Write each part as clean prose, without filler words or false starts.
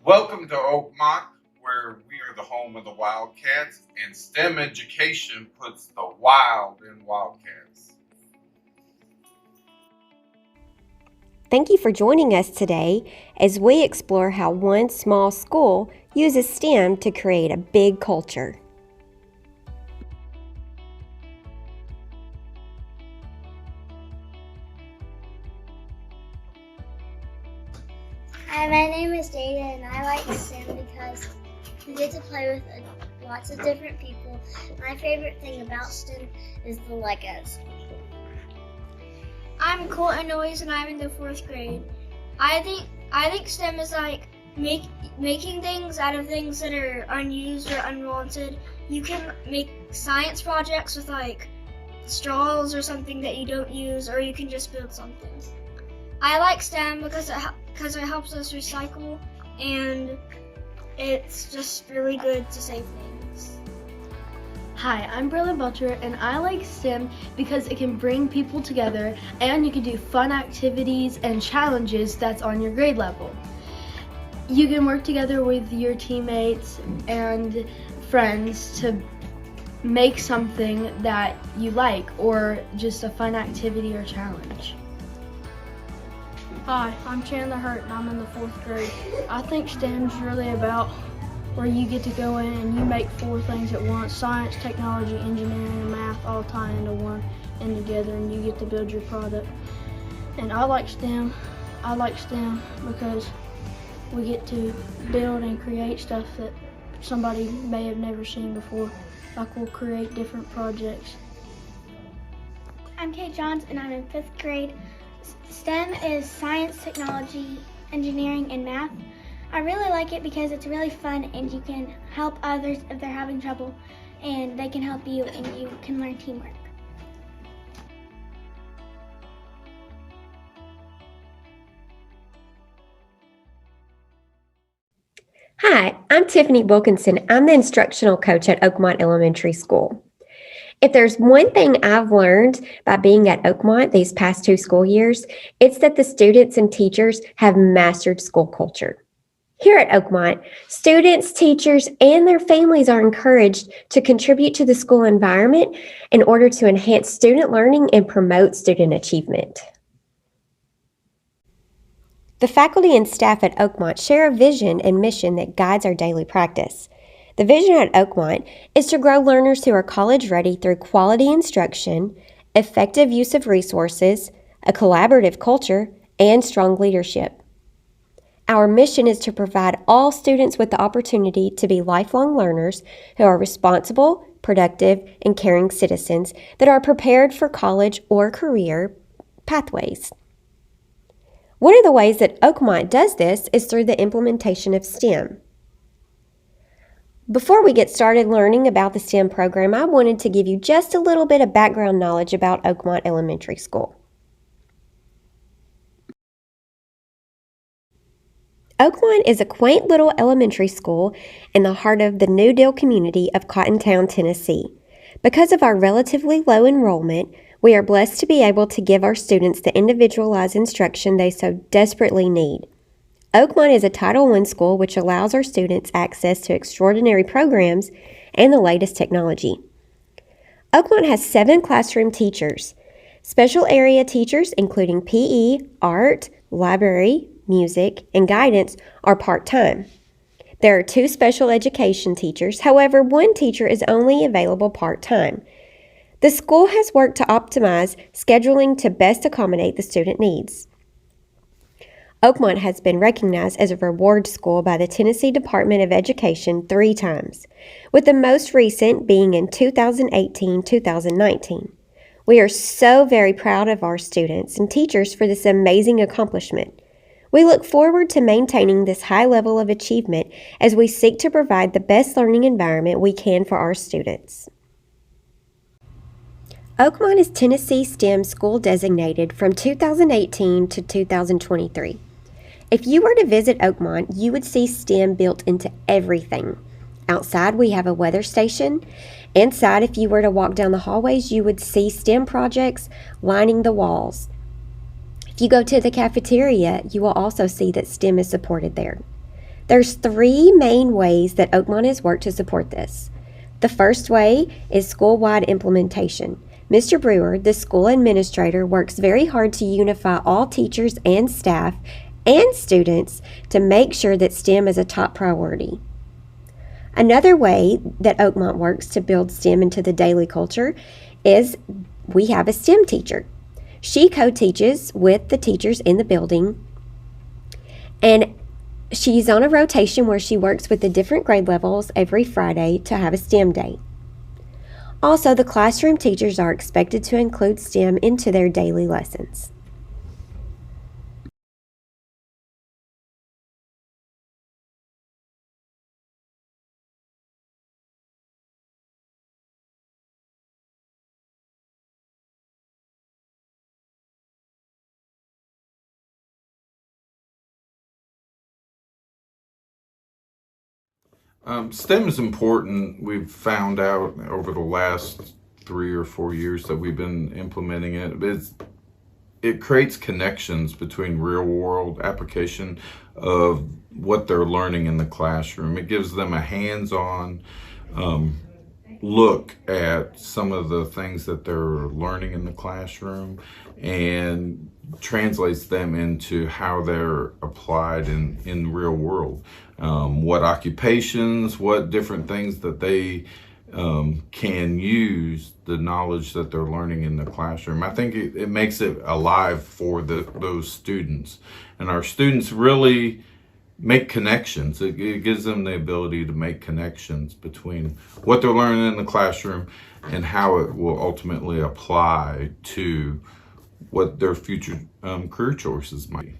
Welcome to Oakmont, where we are the home of the Wildcats, and STEM education puts the wild in Wildcats. Thank you for joining us today as we explore how one small school uses STEM to create a big culture. Hi, my name is Data, and I like STEM because we get to play with lots of different people. My favorite thing about STEM is the Legos. I'm Colton Noyes, and I'm in the 4th grade. I think STEM is like making things out of things that are unused or unwanted. You can make science projects with like straws or something that you don't use, or you can just build something. I like STEM because it helps us recycle, and it's just really good to save things. Hi, I'm Berlin Butcher, and I like STEM because it can bring people together and you can do fun activities and challenges that's on your grade level. You can work together with your teammates and friends to make something that you like, or just a fun activity or challenge. Hi, I'm Chandler Hurt, and I'm in the 4th grade. I think STEM's really about where you get to go in and you make 4 things at once: science, technology, engineering, and math all tie into one and together, and you get to build your product. And I like STEM. I like STEM because we get to build and create stuff that somebody may have never seen before. Like, we'll create different projects. I'm Kate Johns, and I'm in 5th grade. STEM is science, technology, engineering, and math. I really like it because it's really fun and you can help others if they're having trouble, and they can help you and you can learn teamwork. Hi, I'm Tiffany Wilkinson. I'm the instructional coach at Oakmont Elementary School. If there's one thing I've learned by being at Oakmont these past 2 school years, it's that the students and teachers have mastered school culture. Here at Oakmont, students, teachers, and their families are encouraged to contribute to the school environment in order to enhance student learning and promote student achievement. The faculty and staff at Oakmont share a vision and mission that guides our daily practice. The vision at Oakmont is to grow learners who are college ready through quality instruction, effective use of resources, a collaborative culture, and strong leadership. Our mission is to provide all students with the opportunity to be lifelong learners who are responsible, productive, and caring citizens that are prepared for college or career pathways. One of the ways that Oakmont does this is through the implementation of STEM. Before we get started learning about the STEM program, I wanted to give you just a little bit of background knowledge about Oakmont Elementary School. Oakmont is a quaint little elementary school in the heart of the New Deal community of Cottontown, Tennessee. Because of our relatively low enrollment, we are blessed to be able to give our students the individualized instruction they so desperately need. Oakmont is a Title I school which allows our students access to extraordinary programs and the latest technology. Oakmont has 7 classroom teachers. Special area teachers, including PE, art, library, music, and guidance, are part-time. There are 2 special education teachers. However, 1 teacher is only available part-time. The school has worked to optimize scheduling to best accommodate the student needs. Oakmont has been recognized as a reward school by the Tennessee Department of Education 3 times, with the most recent being in 2018-2019. We are so very proud of our students and teachers for this amazing accomplishment. We look forward to maintaining this high level of achievement as we seek to provide the best learning environment we can for our students. Oakmont is Tennessee STEM School designated from 2018 to 2023. If you were to visit Oakmont, you would see STEM built into everything. Outside, we have a weather station. Inside, if you were to walk down the hallways, you would see STEM projects lining the walls. If you go to the cafeteria, you will also see that STEM is supported there. There's 3 main ways that Oakmont has worked to support this. The first way is school-wide implementation. Mr. Brewer, the school administrator, works very hard to unify all teachers and staff and students to make sure that STEM is a top priority. Another way that Oakmont works to build STEM into the daily culture is we have a STEM teacher. She co-teaches with the teachers in the building, and she's on a rotation where she works with the different grade levels every Friday to have a STEM day. Also, the classroom teachers are expected to include STEM into their daily lessons. STEM is important. We've found out over the last 3 or 4 years that we've been implementing it. It creates connections between real world application of what they're learning in the classroom. It gives them a hands-on look at some of the things that they're learning in the classroom and translates them into how they're applied in real world. What occupations, what different things that they can use the knowledge that they're learning in the classroom. I think it makes it alive for those students. And our students really make connections. It gives them the ability to make connections between what they're learning in the classroom and how it will ultimately apply to what their future career choices might be.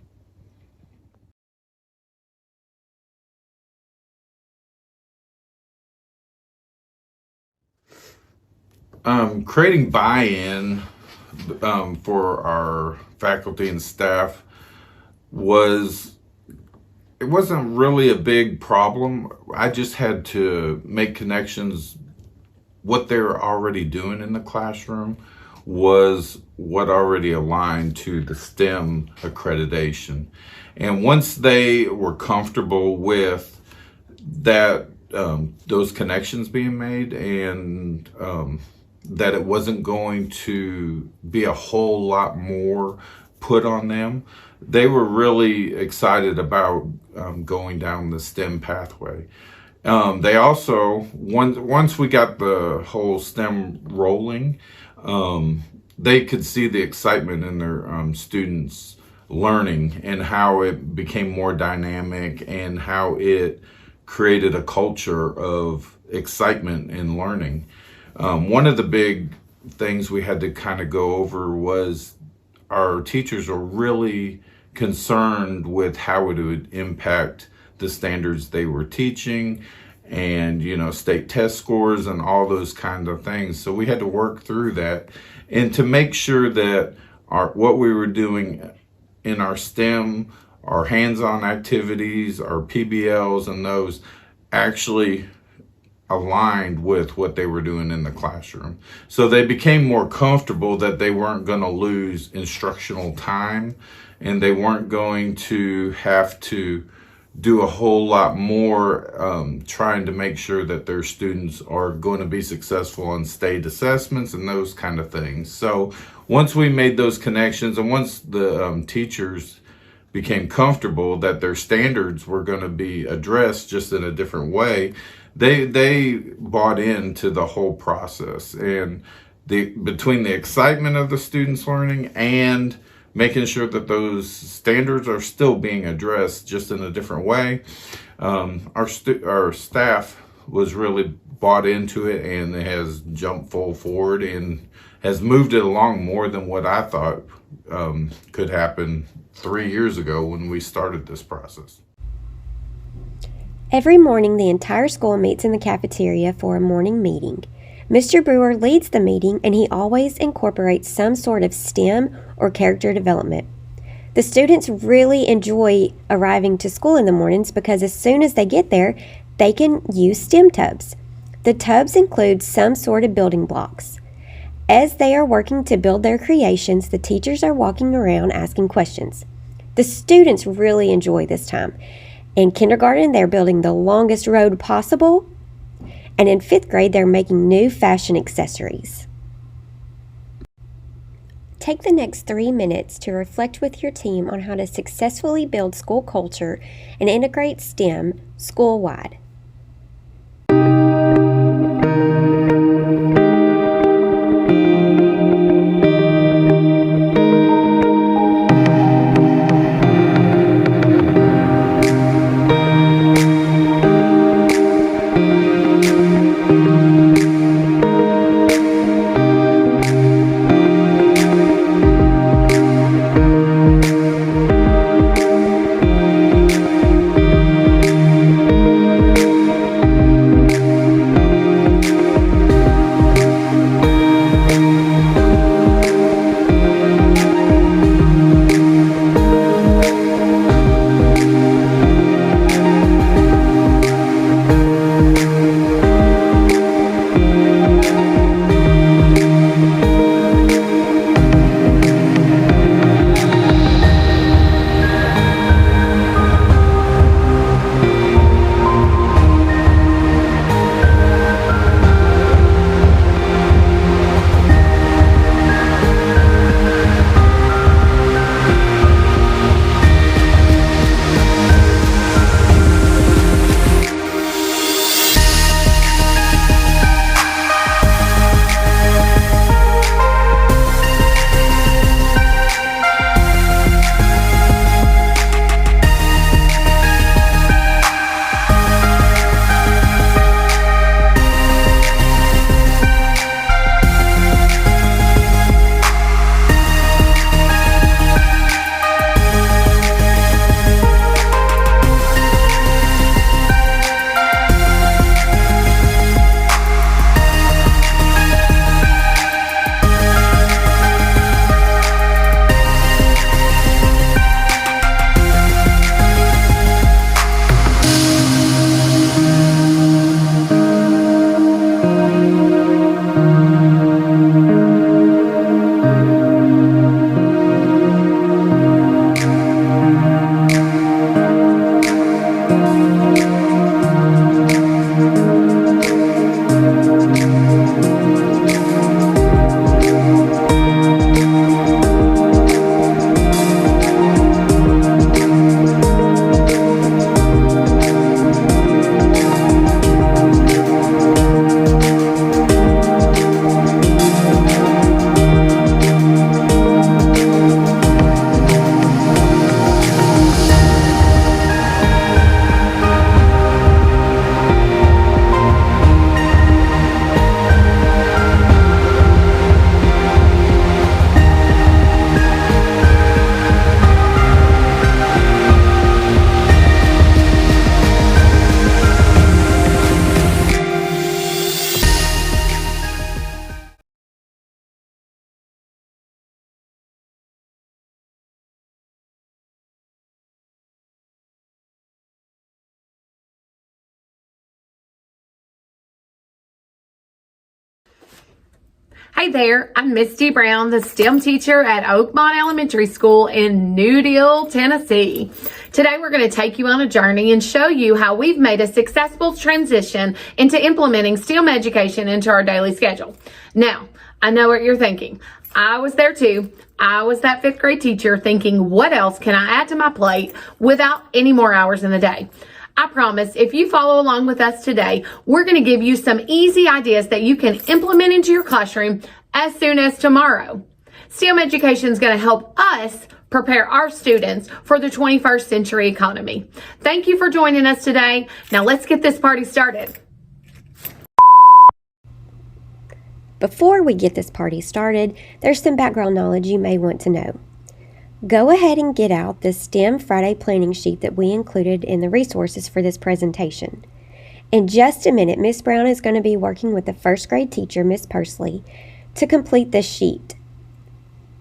Creating buy-in for our faculty and staff wasn't really a big problem. I just had to make connections. What they're already doing in the classroom was what already aligned to the STEM accreditation. And once they were comfortable with that, those connections being made, and that it wasn't going to be a whole lot more put on them, they were really excited about going down the STEM pathway. They also, once we got the whole STEM rolling, they could see the excitement in their students learning and how it became more dynamic and how it created a culture of excitement in learning. One of the big things we had to kind of go over was our teachers are really concerned with how it would impact the standards they were teaching and, state test scores and all those kind of things. So we had to work through that and to make sure that what we were doing in our STEM, our hands-on activities, our PBLs, and those actually aligned with what they were doing in the classroom. So they became more comfortable that they weren't going to lose instructional time and they weren't going to have to do a whole lot more trying to make sure that their students are going to be successful on state assessments and those kind of things. So once we made those connections and once the teachers became comfortable that their standards were going to be addressed just in a different way, they bought into the whole process. And between the excitement of the students learning and making sure that those standards are still being addressed just in a different way, our staff was really bought into it and has jumped full forward and has moved it along more than what I thought could happen 3 years ago when we started this process. Every morning, the entire school meets in the cafeteria for a morning meeting. Mr. Brewer leads the meeting, and he always incorporates some sort of STEM or character development. The students really enjoy arriving to school in the mornings because as soon as they get there, they can use STEM tubs. The tubs include some sort of building blocks. As they are working to build their creations, the teachers are walking around asking questions. The students really enjoy this time. In kindergarten, they're building the longest road possible. And in 5th grade, they're making new fashion accessories. Take the next 3 minutes to reflect with your team on how to successfully build school culture and integrate STEM school-wide. Hey there, I'm Misty Brown, the STEM teacher at Oakmont Elementary School in New Deal, Tennessee. Today we're going to take you on a journey and show you how we've made a successful transition into implementing STEM education into our daily schedule. Now, I know what you're thinking. I was there too. I was that 5th grade teacher thinking, what else can I add to my plate without any more hours in the day? I promise if you follow along with us today, we're going to give you some easy ideas that you can implement into your classroom as soon as tomorrow. STEM education is going to help us prepare our students for the 21st century economy. Thank you for joining us today. Now let's get this party started. Before we get this party started, there's some background knowledge you may want to know. Go ahead and get out the STEM Friday planning sheet that we included in the resources for this presentation. In just a minute, Miss Brown is going to be working with the 1st grade teacher, Miss Pursley, to complete this sheet.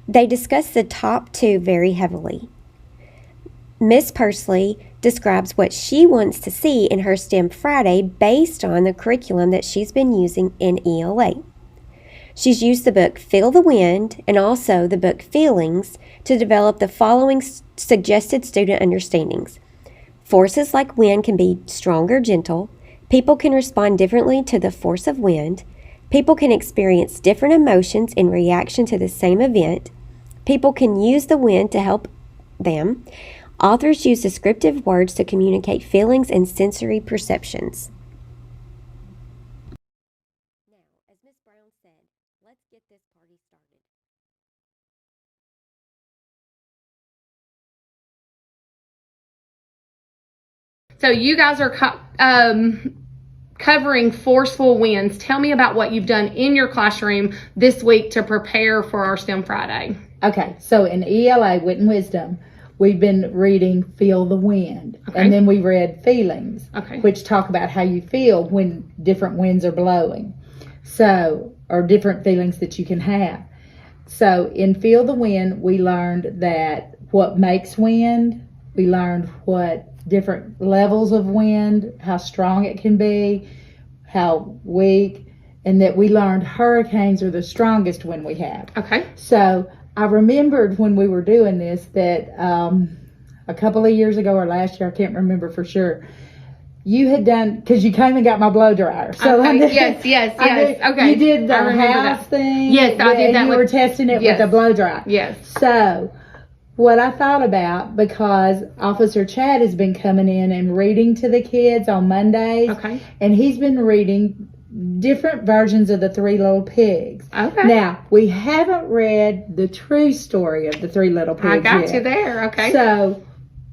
They discuss the top 2 very heavily. Miss Pursley describes what she wants to see in her STEM Friday based on the curriculum that she's been using in ELA. She's used the book Feel the Wind and also the book Feelings to develop the following suggested student understandings. Forces like wind can be strong or gentle. People can respond differently to the force of wind. People can experience different emotions in reaction to the same event. People can use the wind to help them. Authors use descriptive words to communicate feelings and sensory perceptions. Now, as Miss Brown said, let's get this party started. So you guys are covering forceful winds. Tell me about what you've done in your classroom this week to prepare for our STEM Friday. Okay, so in ELA, Wit and Wisdom, we've been reading Feel the Wind. Okay. And then we read Feelings, Okay. which talk about how you feel when different winds are blowing. So, or different feelings that you can have. So in Feel the Wind, we learned that what makes wind, we learned what different levels of wind, how strong it can be, how weak, and that we learned hurricanes are the strongest wind we have. Okay. So I remembered when we were doing this that a couple of years ago or last year, I can't remember for sure, you had done, because you came and got my blow dryer. So Okay. Yes. Okay. You did the I remember house that. thing. Yes, I did that And you with- were testing it Yes. with the blow dryer. Yes. So what I thought about, because Officer Chad has been coming in and reading to the kids on Mondays. Okay. And he's been reading different versions of the Three Little Pigs. Okay. Now, we haven't read the true story of the Three Little Pigs I got yet. you there. Okay. So,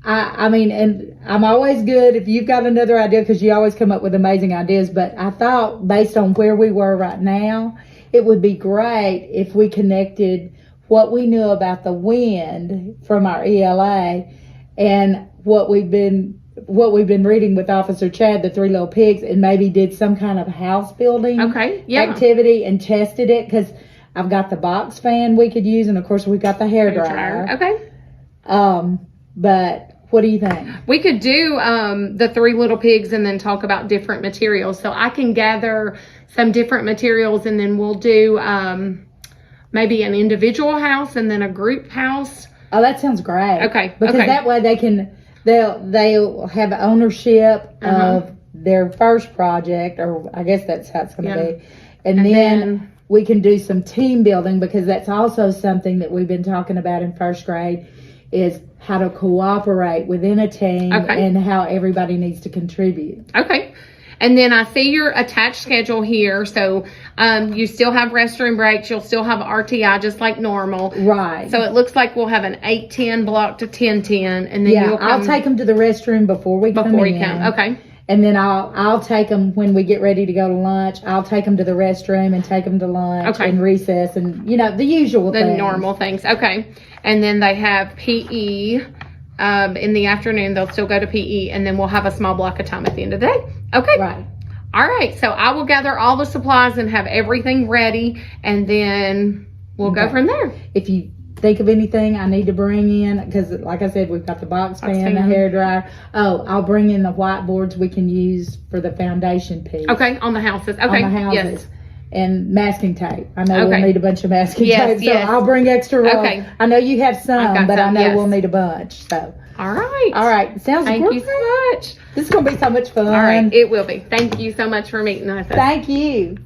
I mean, and I'm always good if you've got another idea, because you always come up with amazing ideas, but I thought based on where we were right now, it would be great if we connected what we knew about the wind from our ELA and what we've been reading with Officer Chad, the Three Little Pigs, and maybe did some kind of house building Okay. Yeah. activity and tested it, because I've got the box fan we could use, and of course we've got the hair dryer. Okay. But what do you think? We could do the Three Little Pigs and then talk about different materials. So I can gather some different materials, and then we'll do maybe an individual house and then a group house. Oh, that sounds great. Okay, Because okay. that way they'll have ownership of their first project, or I guess that's how it's going to Yeah. be. And then we can do some team building, because that's also something that we've been talking about in first grade, is how to cooperate within a team Okay. and how everybody needs to contribute. Okay. And then I see your attached schedule here. So you still have restroom breaks. You'll still have RTI just like normal. Right. So it looks like we'll have an 8:10 block to 10:10. And then yeah, you'll I'll come take them to the restroom before we come before in. you come. Okay. And then I'll take them when we get ready to go to lunch. I'll take them to the restroom and take them to lunch Okay. and recess, and the usual The things. normal things. Okay. And then they have PE in the afternoon. They'll still go to PE, and then we'll have a small block of time at the end of the day. Okay. Right. All right. So I will gather all the supplies and have everything ready, and then we'll go Okay. from there. If you think of anything I need to bring in, because like I said, we've got the box fan, the fan. hair dryer. Oh, I'll bring in the whiteboards we can use for the foundation piece. Okay. On the houses. Okay. On the houses. Yes. And masking tape. I know Okay. we'll need a bunch of masking Yes, tape, so yes. I'll bring extra roll. Okay. I know you have I've some, got but I some, know yes. we'll need a bunch. So, All right. all right, sounds Thank great. you so much. This is gonna be so much fun. All right. It will be. Thank you so much for meeting with us. Thank you.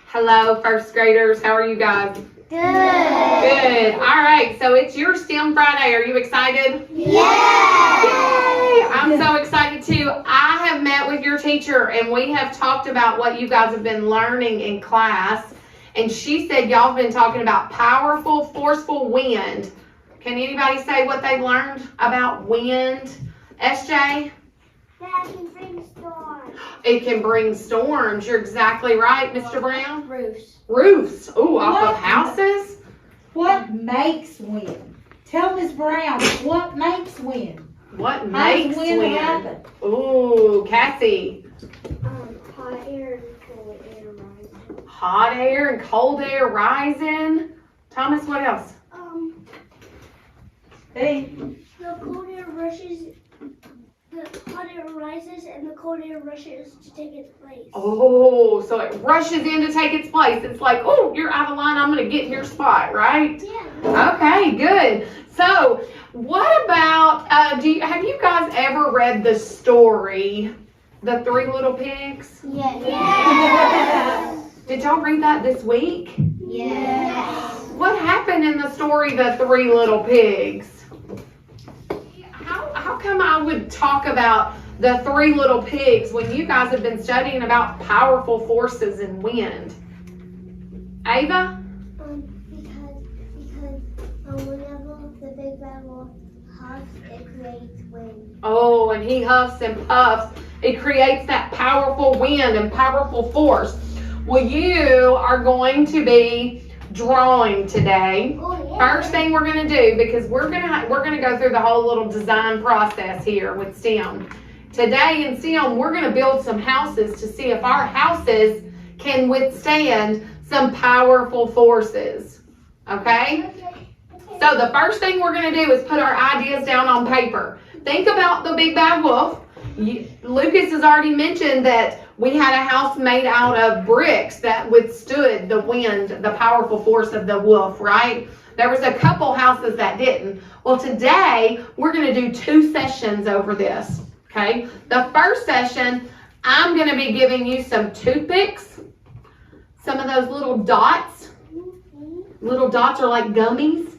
Hello, first graders. How are you guys? Good. Good. All right. So it's your STEM Friday. Are you excited? Yeah. Yay! I'm so excited too. I have met with your teacher and we have talked about what you guys have been learning in class. And she said y'all have been talking about powerful, forceful wind. Can anybody say what they learned about wind? SJ? That can bring storms. It can bring storms. You're exactly right, Mr. Brown. Roofs. Roofs. Ooh, off What? of houses. What makes wind? Tell Ms. Brown, what makes wind? What How makes does wind wind? happen? Ooh, Cassie. Hot air and cold air rising. Hot air and cold air rising. Thomas, what else? Hey, The cold air rushes. The hot air rises and the cold air rushes to take its place. Oh, so it rushes in to take its place. It's like, oh, you're out of line. I'm going to get in your spot, right? Yeah. Okay, good. So, what about, have you guys ever read the story, The Three Little Pigs? Yes. Did y'all read that this week? Yes. What happened in the story, The Three Little Pigs? How come I would talk about the Three Little Pigs when you guys have been studying about powerful forces and wind? Ava? Because whenever the big bad wolf huffs, it creates wind. Oh, and he huffs and puffs. It creates that powerful wind and powerful force. Well, you are going to be drawing today. First thing we're going to do, because we're going to go through the whole little design process here with STEM. Today in STEM, we're going to build some houses to see if our houses can withstand some powerful forces. Okay? So the first thing we're going to do is put our ideas down on paper. Think about the big bad wolf. Lucas has already mentioned that we had a house made out of bricks that withstood the wind, the powerful force of the wolf, right? There was a couple houses that didn't. Well, today we're going to do 2 sessions over this, okay? The first session, I'm going to be giving you some toothpicks, some of those little dots. Little dots are like gummies,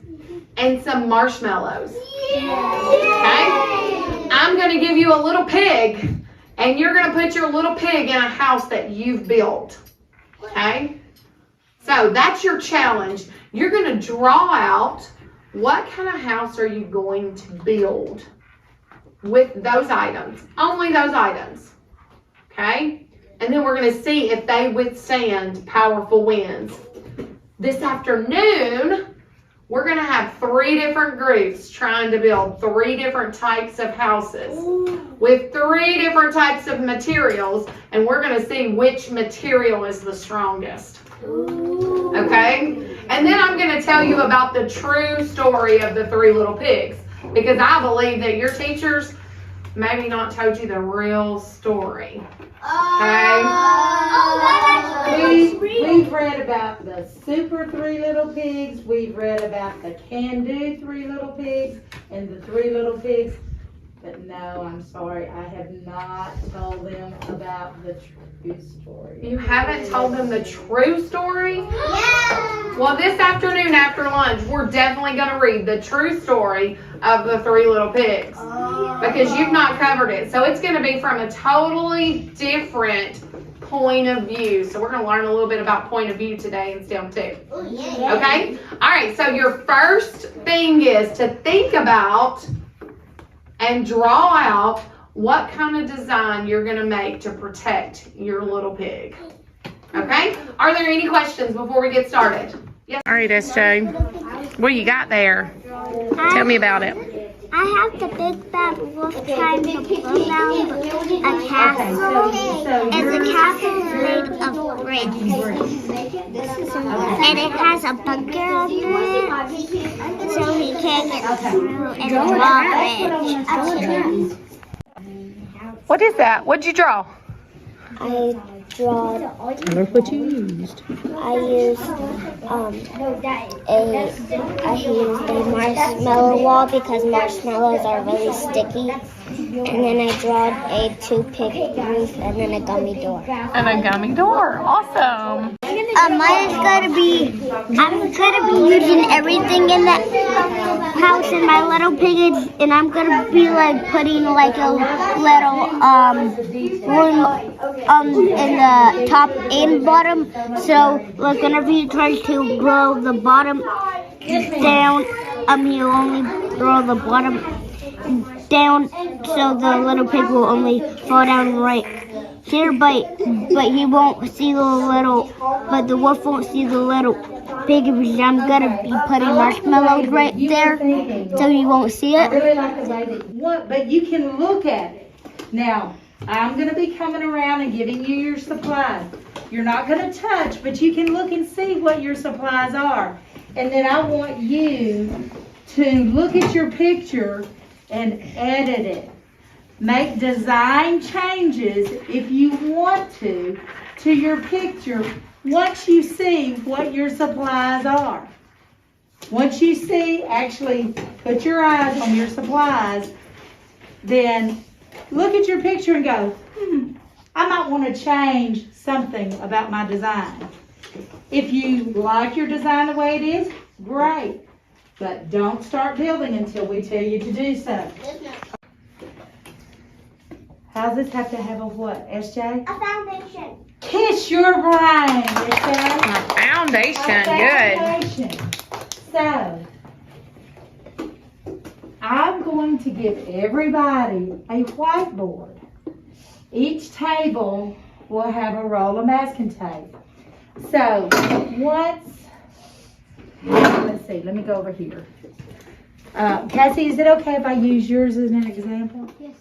and some marshmallows. Okay? I'm going to give you a little pig, and you're going to put your little pig in a house that you've built. Okay? So that's your challenge. You're going to draw out what kind of house are you going to build with those items. Only those items. Okay? And then we're going to see if they withstand powerful winds. This afternoon, we're going to have 3 different groups trying to build 3 different types of houses with 3 different types of materials, and we're going to see which material is the strongest. Okay? And then I'm going to tell you about the true story of the 3 little pigs, because I believe that your teachers maybe not told you the real story. Okay? We've read about the super 3 little pigs. We've read about the can-do 3 little pigs and the 3 little pigs. But no, I'm sorry, I have not told them about the true story. You haven't told them the true story? Yeah! Well, this afternoon after lunch, we're definitely going to read the true story of the 3 little pigs. Because you've not covered it. So it's going to be from a totally different point of view. So we're going to learn a little bit about point of view today in STEM 2. Okay? All right, so your first thing is to think about and draw out what kind of design you're going to make to protect your little pig. Okay? Are there any questions before we get started? Yes. All right, SJ. What do you got there? Tell me about it. I have the big bad wolf trying to blow down a castle, and the castle is made of bricks. And it has a bunker under it, so he can't get through and rob it. What is that? What'd you draw? I drawed. Look what you used. I used a marshmallow wall because marshmallows are really sticky, and then I drawed a toothpick roof and then a gummy door. And a gummy door. Awesome. Mine is gonna be. I'm gonna be using everything in that house in my little pig, and I'm gonna be like putting like a little room in the top and bottom. So we're gonna be trying to blow the bottom down. You only throw the bottom down, so the little pig will only fall down right here, but he won't see the little, but the wolf won't see the little pig because I'm gonna be putting marshmallows right there, so he won't see I it. really like the way that what, but you can look at it. Now, I'm going to be coming around and giving you your supplies. You're not going to touch, but you can look and see what your supplies are. And then I want you to look at your picture and edit it. make design changes if you want to your picture once you see what your supplies are. Once you see, actually put your eyes on your supplies, then look at your picture and go, I might want to change something about my design. If you like your design the way it is, great. But don't start building until we tell you to do so. How's this have to have a what, SJ? A foundation. Kiss your brain, SJ. A foundation, good. So, I'm going to give everybody a whiteboard. Each table will have a roll of masking tape. So, let's see, let me go over here. Cassie, is it okay if I use yours as an example? Yes.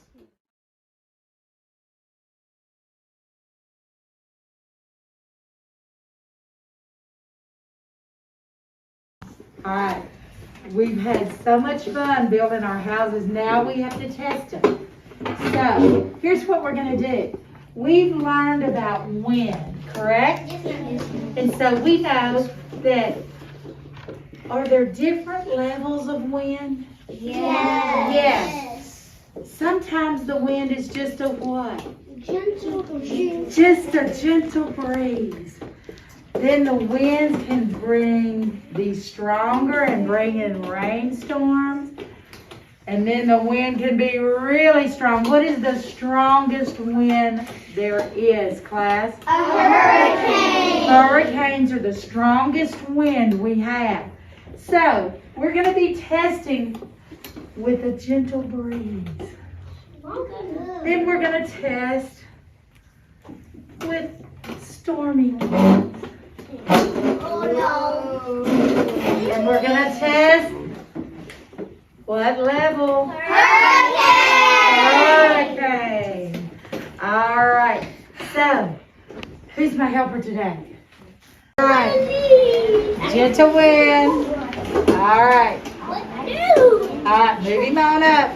All right, we've had so much fun building our houses. Now we have to test them. So here's what we're gonna do. We've learned about wind, correct? Yes. And so we know that, are there different levels of wind? Yes. Sometimes the wind is just a what? Gentle breeze. Just a gentle breeze. Then the winds can be stronger and bring in rainstorms. And then the wind can be really strong. What is the strongest wind there is, class? A hurricane. Hurricanes are the strongest wind we have. So, we're going to be testing with a gentle breeze. Then we're going to test with stormy winds. Oh no. And we're going to test what level? Hurricane. Hurricane. All right. So, who's my helper today? All right. Gentle wind. All right. All right, move him on up.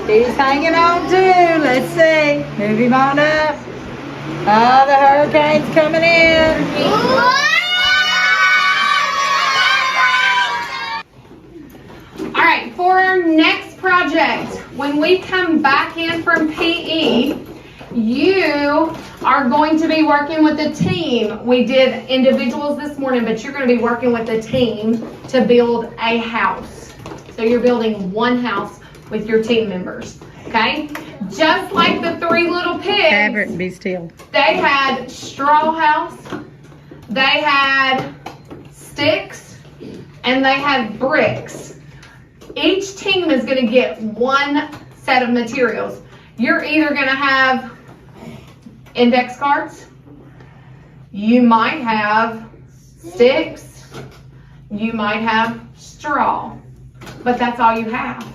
He's hanging on too. Let's see. Move him on up. Oh, the hurricane's coming in. All right, for our next project, when we come back in from PE, you are going to be working with a team. We did individuals this morning, but you're going to be working with a team to build a house. So you're building one house with your team members, okay? Just like the three little pigs. Fabric, be still. They had straw house, they had sticks, and they had bricks. Each team is going to get one set of materials. You're either going to have index cards, you might have sticks, you might have straw, but that's all you have.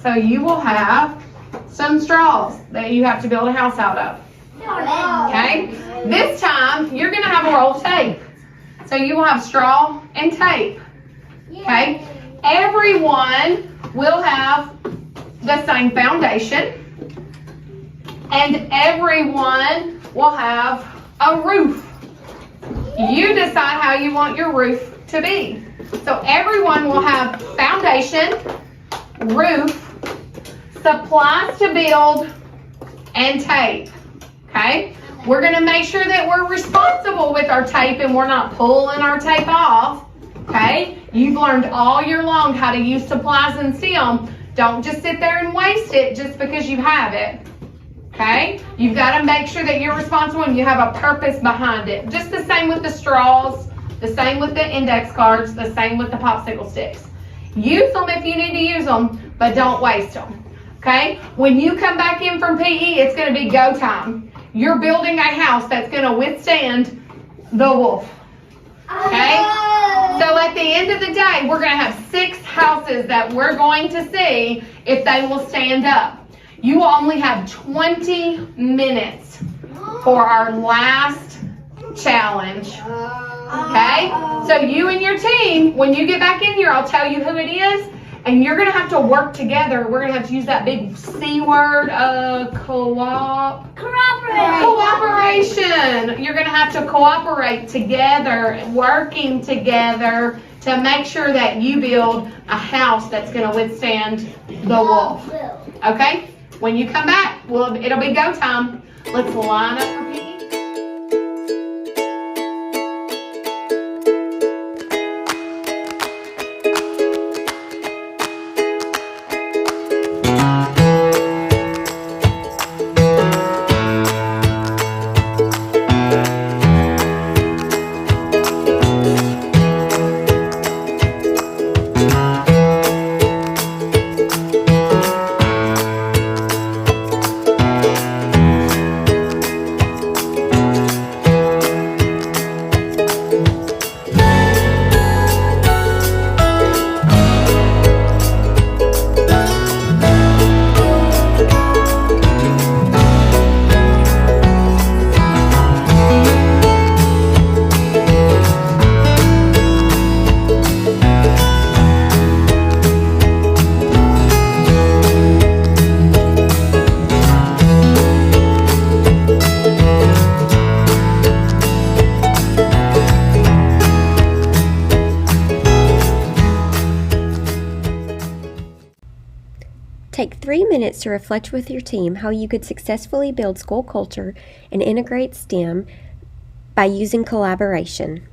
So you will have some straws that you have to build a house out of. Okay? This time, you're going to have a roll of tape. So you will have straw and tape. Okay? Everyone will have the same foundation. And everyone will have a roof. You decide how you want your roof to be. So everyone will have foundation, roof, supplies to build, and tape. Okay? We're going to make sure that we're responsible with our tape and we're not pulling our tape off. Okay? You've learned all year long how to use supplies and see them. Don't just sit there and waste it just because you have it. Okay? You've got to make sure that you're responsible and you have a purpose behind it. Just the same with the straws, the same with the index cards, the same with the popsicle sticks. Use them if you need to use them, but don't waste them. Okay? When you come back in from PE, it's going to be go time. You're building a house that's going to withstand the wolf. Okay? So at the end of the day, we're going to have 6 houses that we're going to see if they will stand up. You will only have 20 minutes for our last challenge. Okay? So you and your team, when you get back in here, I'll tell you who it is, and you're going to have to work together. We're going to have to use that big C word, cooperation. You're going to have to cooperate together, working together to make sure that you build a house that's going to withstand the wolf. Okay? When you come back, it'll be go time. Let's line up for PE. Take 3 minutes to reflect with your team how you could successfully build school culture and integrate STEM by using collaboration.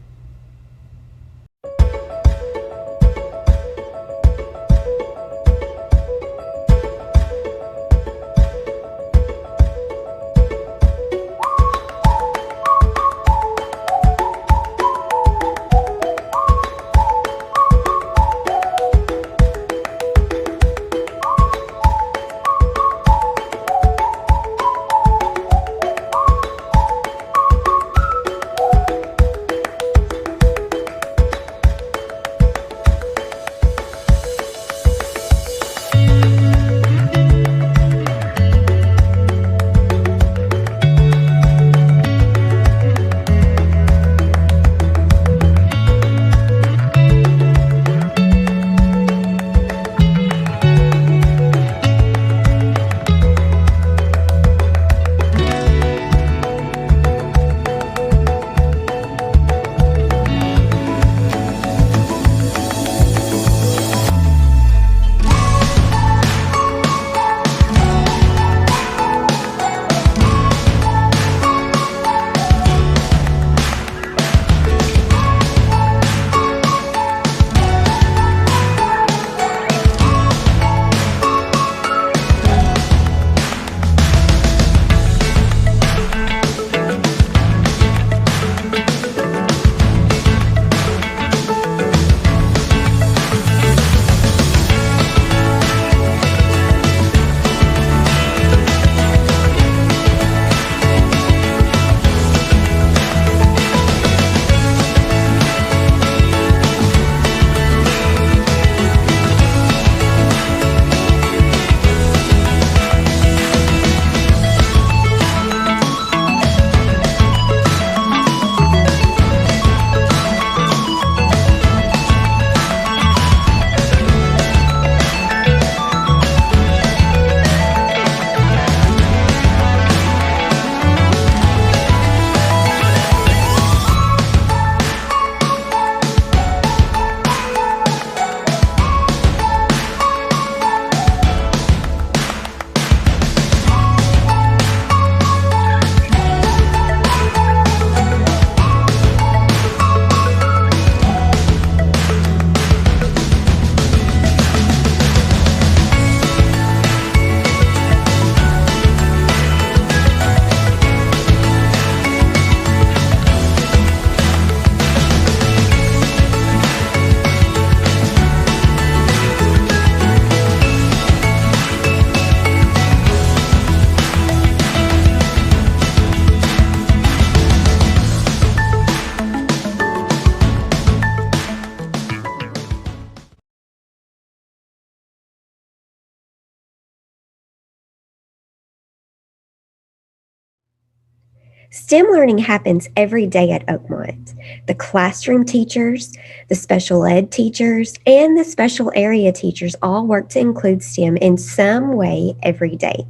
STEM learning happens every day at Oakmont. The classroom teachers, the special ed teachers, and the special area teachers all work to include STEM in some way every day.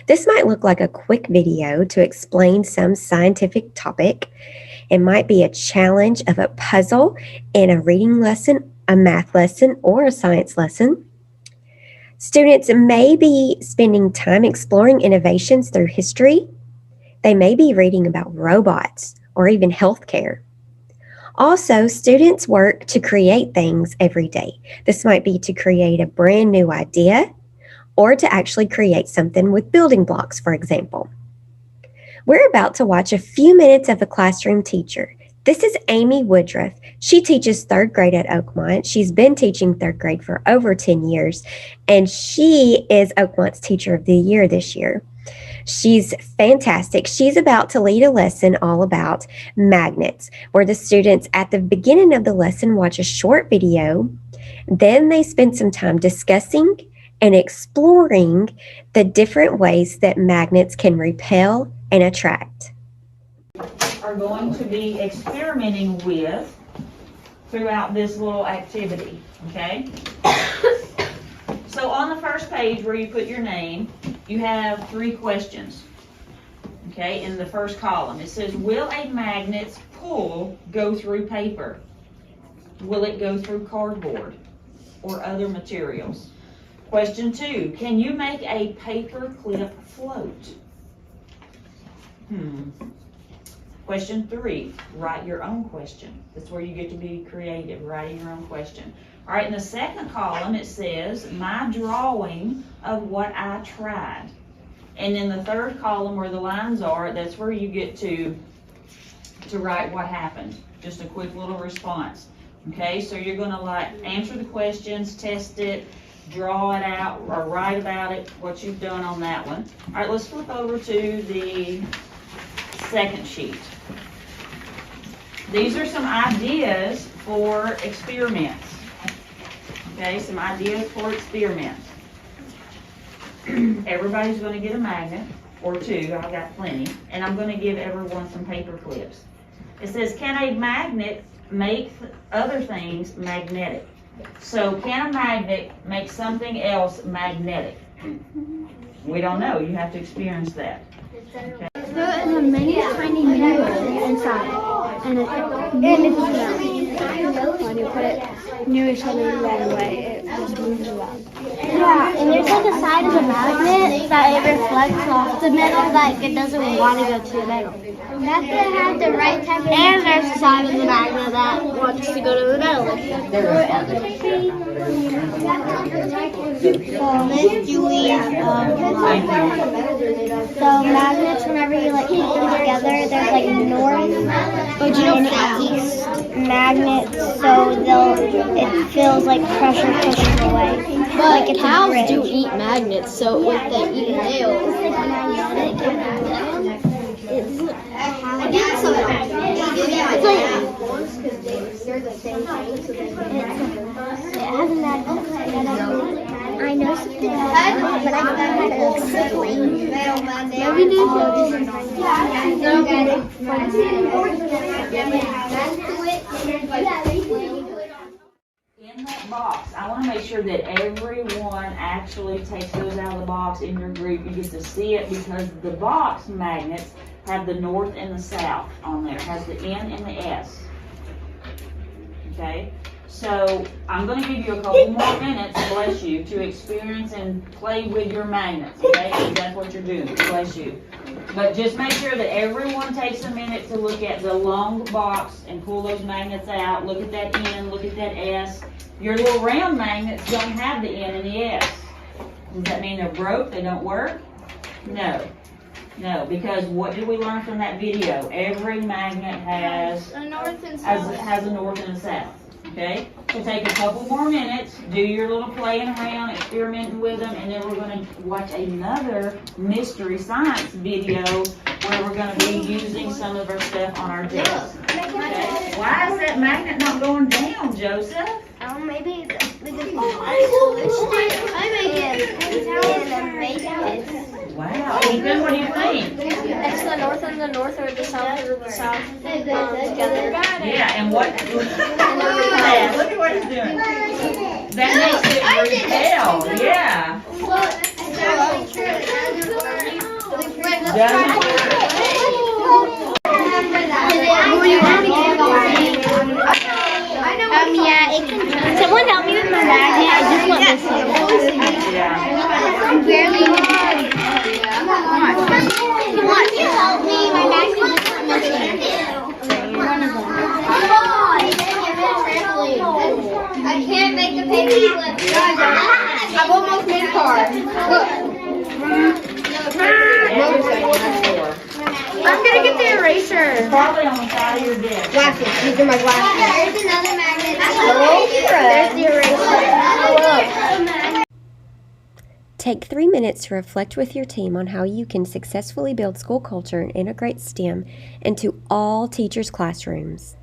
This might look like a quick video to explain some scientific topic. It might be a challenge of a puzzle in a reading lesson, a math lesson, or a science lesson. Students may be spending time exploring innovations through history. They may be reading about robots or even healthcare. Also, students work to create things every day. This might be to create a brand new idea or to actually create something with building blocks, for example. We're about to watch a few minutes of a classroom teacher. This is Amy Woodruff. She teaches 3rd grade at Oakmont. She's been teaching 3rd grade for over 10 years, and she is Oakmont's Teacher of the Year this year. She's fantastic. She's about to lead a lesson all about magnets, where the students at the beginning of the lesson watch a short video. Then they spend some time discussing and exploring the different ways that magnets can repel and attract. Are going to be experimenting with throughout this little activity, okay? So on the first page where you put your name, you have 3 questions, okay, in the first column. It says, will a magnet's pull go through paper? Will it go through cardboard or other materials? Question 2, can you make a paper clip float? Question 3, write your own question. That's where you get to be creative, writing your own question. All right, in the second column, it says, my drawing of what I tried. And in the third column where the lines are, that's where you get to write what happened. Just a quick little response. Okay, so you're gonna answer the questions, test it, draw it out, or write about it, what you've done on that one. All right, let's flip over to the second sheet. These are some ideas for experiments. Okay, some ideas for experiments. Everybody's going to get a magnet, or 2, I've got plenty, and I'm going to give everyone some paper clips. It says, can a magnet make other things magnetic? So can a magnet make something else magnetic? We don't know, you have to experience that. Okay. There is a many tiny minerals inside, and it's when you put it near each other right away, it just moves around. Yeah, and there's like a side of the magnet that it reflects off the metal that it doesn't want to go to the metal. That's to have the right type of. And there's a side of the magnet that wants to go to the metal. So Miss Julie, so magnets, whenever you keep them together, there's north, but you don't east magnets, so it feels like pressure pushing away. But like cows do eat magnets, so if they eat nails, it's like magnetic. It's it has a magnet. I know something about it, but I don't know how to explain. Maybe In that box, I want to make sure that everyone actually takes those out of the box in your group. You get to see it because the box magnets have the north and the south on there. It has the N and the S. Okay? So I'm going to give you a couple more minutes, bless you, to experience and play with your magnets. Okay? Because that's what you're doing. Bless you. But just make sure that everyone takes a minute to look at the long box and pull those magnets out. Look at that N, look at that S. Your little round magnets don't have the N and the S. Does that mean they're broke? They don't work? No. No, because what did we learn from that video? Every magnet has A north and has a north and a south. Okay? So take a couple more minutes, do your little playing around, experimenting with them, and then we're going to watch another mystery science video where we're going to be using some of our stuff on our desk. Okay? Why is that magnet not going down, Joseph? Maybe because Wow, Ethan, what do you think? It's the north and the north, or the south or the south together. Yeah, and what? Look at what he's doing. That makes it repel. Yeah. Yeah, it can. Someone help me with my magnet. I just want this one. Yeah. I'm barely. Come on, you help me. My magnet is missing. I can't make the paper flip. I've almost made a car. Look. I'm gonna get the eraser. Probably on the side of your desk. Glasses. These are my glasses. There's another magnet. There's the eraser. Take 3 minutes to reflect with your team on how you can successfully build school culture and integrate STEM into all teachers' classrooms.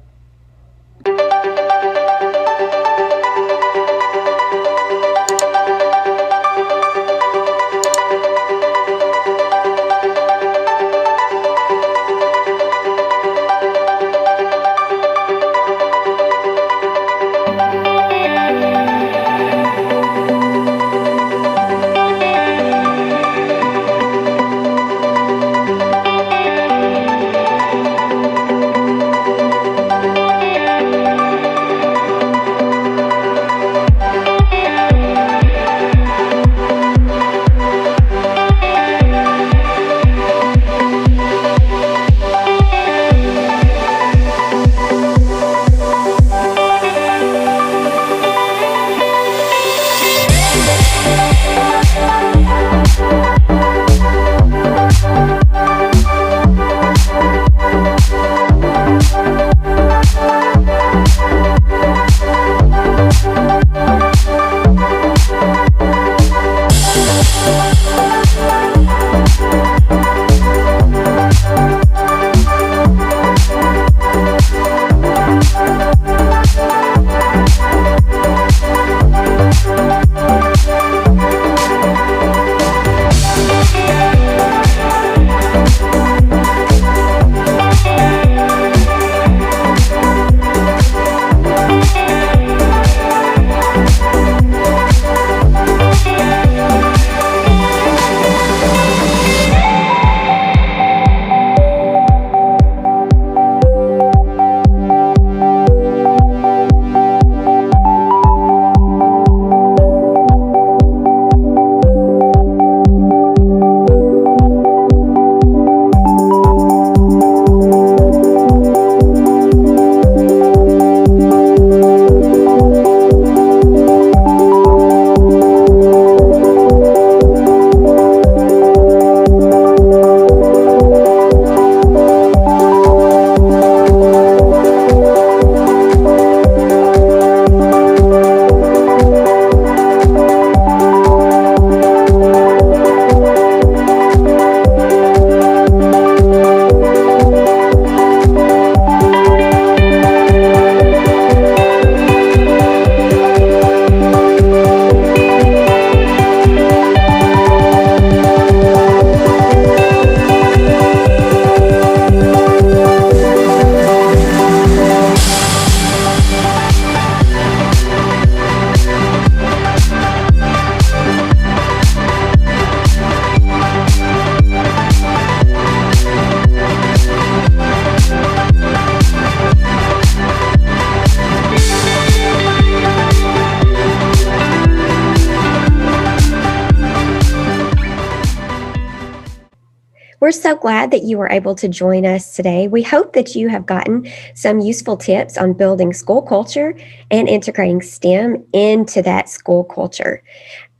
We're so glad that you were able to join us today. We hope that you have gotten some useful tips on building school culture and integrating STEM into that school culture.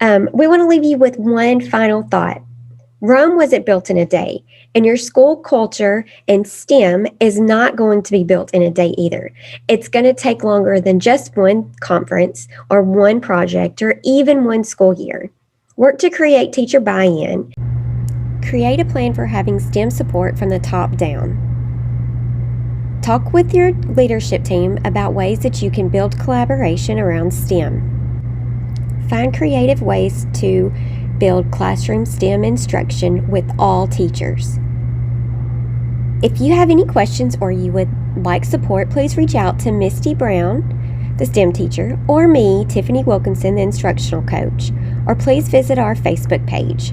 We want to leave you with one final thought. Rome wasn't built in a day, and your school culture and STEM is not going to be built in a day either. It's going to take longer than just one conference or one project or even one school year. Work to create teacher buy-in. Create a plan for having STEM support from the top down. Talk with your leadership team about ways that you can build collaboration around STEM. Find creative ways to build classroom STEM instruction with all teachers. If you have any questions or you would like support, please reach out to Misty Brown, the STEM teacher, or me, Tiffany Wilkinson, the instructional coach, or please visit our Facebook page.